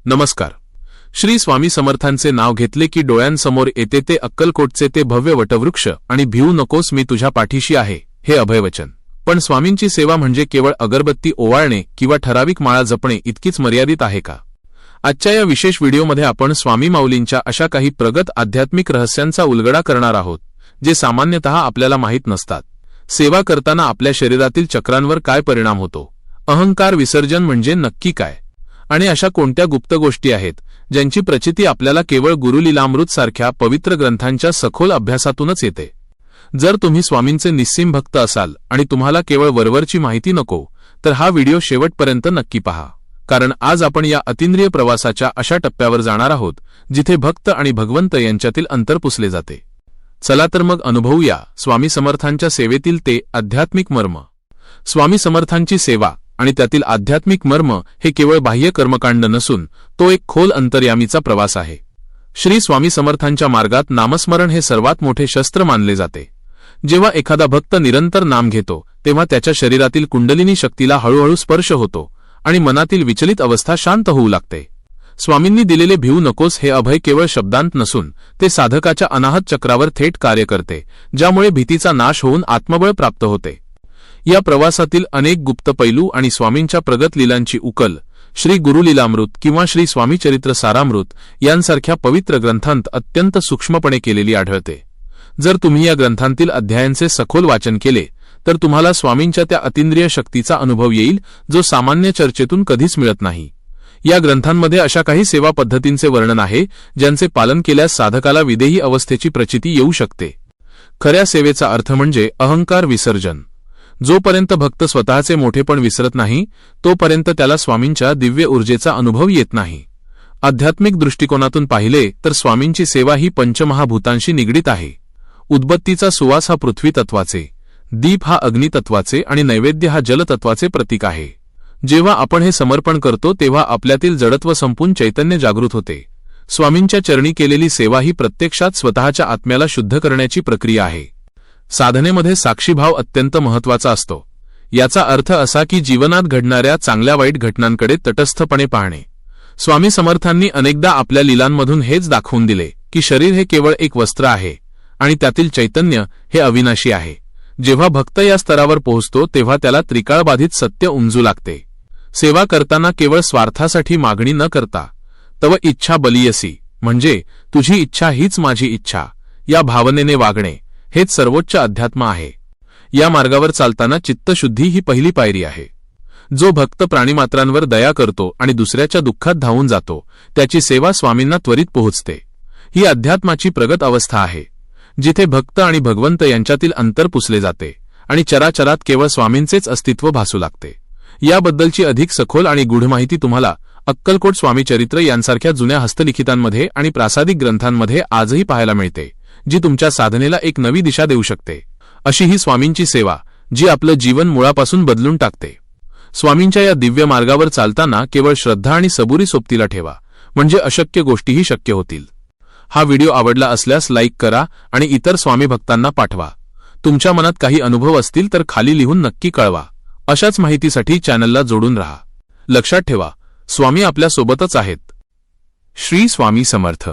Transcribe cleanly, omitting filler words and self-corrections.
नमस्कार. श्री स्वामी समर्थांचे नाव घेतले की डोळ्यांसमोर येते ते अक्कलकोटचे ते भव्य वटवृक्ष आणि भिवू नकोस मी तुझ्या पाठीशी आहे हे अभयवचन. पण स्वामींची सेवा म्हणजे केवळ अगरबत्ती ओवाळणे किंवा ठराविक माळा जपणे इतकीच मर्यादित आहे का? आजच्या या विशेष व्हिडिओमध्ये आपण स्वामी माऊलींच्या अशा काही प्रगत आध्यात्मिक रहस्यांचा उलगडा करणार आहोत जे सामान्यतः आपल्याला माहीत नसतात. सेवा करताना आपल्या शरीरातील चक्रांवर काय परिणाम होतो, अहंकार विसर्जन म्हणजे नक्की काय, आणि अशा कोणत्या गुप्त गोष्टी आहेत ज्यांची प्रचिती आपल्याला केवळ गुरुलीलामृत सारख्या पवित्र ग्रंथांच्या सखोल अभ्यासातूनच येते. जर तुम्ही स्वामींचे निस्सीम भक्त असाल आणि तुम्हाला केवळ वरवरची माहिती नको तर हा व्हिडिओ शेवटपर्यंत नक्की पहा, कारण आज आपण या अतिंद्रिय प्रवासाच्या अशा टप्प्यावर जाणार आहोत जिथे भक्त आणि भगवंत यांच्यातील अंतर पुसले जाते. चला तर मग अनुभवूया स्वामी समर्थांच्या सेवेतील ते आध्यात्मिक मर्म. स्वामी समर्थांची सेवा आणि त्यातील आध्यात्मिक मर्म हे केवळ बाह्य कर्मकांड नसून तो एक खोल अंतर्यामीचा प्रवास आहे. श्री स्वामी समर्थांच्या मार्गात नामस्मरण हे सर्वात मोठे शस्त्र मानले जाते. जेव्हा एखादा भक्त निरंतर नाम घेतो तेव्हा त्याच्या शरीरातील कुंडलिनी शक्तीला हळूहळू स्पर्श होतो आणि मनातील विचलित अवस्था शांत होऊ लागते. स्वामींनी दिलेले भिवू नकोस हे अभय केवळ शब्दांत नसून ते साधकाच्या अनाहत चक्रावर थेट कार्य करते, ज्यामुळे भीतीचा नाश होऊन आत्मबळ प्राप्त होते. या प्रवासातील अनेक गुप्त पैलू आणि स्वामींच्या प्रगत लीलांची उकल श्री गुरुलीलामृत किंवा श्री स्वामी चरित्र सारामृत यांसारख्या पवित्र ग्रंथांत अत्यंत सूक्ष्मपणे केलेली आढळते. जर तुम्ही या ग्रंथांतील अध्यायांचे सखोल वाचन केले तर तुम्हाला स्वामींच्या त्या अतिंद्रिय शक्तीचा अनुभव येईल जो सामान्य चर्चेतून कधीच मिळत नाही. या ग्रंथांमध्ये अशा काही सेवा पद्धतींचे वर्णन आहे ज्यांचे पालन केल्यास साधकाला विदेही अवस्थेची प्रचिती येऊ शकते. खऱ्या सेवेचा अर्थ म्हणजे अहंकार विसर्जन. जोपर्यंत भक्त स्वतःचे मोठेपण विसरत नाही तोपर्यंत त्याला स्वामींच्या दिव्य ऊर्जेचा अनुभव येत नाही. आध्यात्मिक दृष्टिकोनातून पाहिले तर स्वामींची सेवा ही पंचमहाभूतांशी निगडीत आहे. उदबत्तीचा सुवास हा पृथ्वी तत्वाचे, दीप हा अग्नी तत्वाचे आणि नैवेद्य हा जल तत्वाचे प्रतीक आहे. जेव्हा आपण हे समर्पण करतो तेव्हा आपल्यातील जडत्व संपून चैतन्य जागृत होते. स्वामींच्या चरणी केलेली सेवा ही प्रत्यक्षात स्वतःच्या आत्म्याला शुद्ध करण्याची प्रक्रिया आहे. साधनेमध्ये साक्षीभाव अत्यंत महत्वाचा असतो. याचा अर्थ असा की जीवनात घडणाऱ्या चांगल्या वाईट घटनांकडे तटस्थपणे पाहणे. स्वामी समर्थांनी अनेकदा आपल्या लीलांमधून हेच दाखवून दिले की शरीर हे केवळ एक वस्त्र आहे आणि त्यातील चैतन्य हे अविनाशी आहे. जेव्हा भक्त या स्तरावर पोहोचतो तेव्हा त्याला त्रिकाळबाधित सत्य उमजू लागते. सेवा करताना केवळ स्वार्थासाठी मागणी न करता तव इच्छा बलियसी म्हणजे तुझी इच्छा हीच माझी इच्छा या भावनेने वागणे हेच सर्वोच्च अध्यात्म आहे. या मार्गावर चालताना चित्तशुद्धी ही पहिली पायरी आहे. जो भक्त प्राणीमात्रांवर दया करतो आणि दुसऱ्याच्या दुःखात धावून जातो त्याची सेवा स्वामींना त्वरित पोहोचते. ही अध्यात्माची प्रगत अवस्था आहे जिथे भक्त आणि भगवंत यांच्यातील अंतर पुसले जाते आणि चराचरात केवळ स्वामींचेच अस्तित्व भासू लागते. याबद्दलची अधिक सखोल आणि गूढ माहिती तुम्हाला अक्कलकोट स्वामी चरित्र यांसारख्या जुन्या हस्तलिखितांमध्ये आणि प्रासादिक ग्रंथांमध्ये आजही पाहायला मिळते, जी तुमच्या साधनेला एक नवी दिशा देऊ शकते. अशी ही स्वामींची सेवा जी आपलं जीवन मुळापासून बदलून टाकते. स्वामींच्या या दिव्य मार्गावर चालताना केवळ श्रद्धा आणि सबुरी सोबतीला ठेवा, म्हणजे अशक्य गोष्टीही शक्य होतील. हा व्हिडिओ आवडला असल्यास लाईक करा आणि इतर स्वामी भक्तांना पाठवा. तुमच्या मनात काही अनुभव असतील तर खाली लिहून नक्की कळवा. अशाच माहितीसाठी चॅनलला जोडून राहा. लक्षात ठेवा, स्वामी आपल्या सोबतच आहेत. श्री स्वामी समर्थ.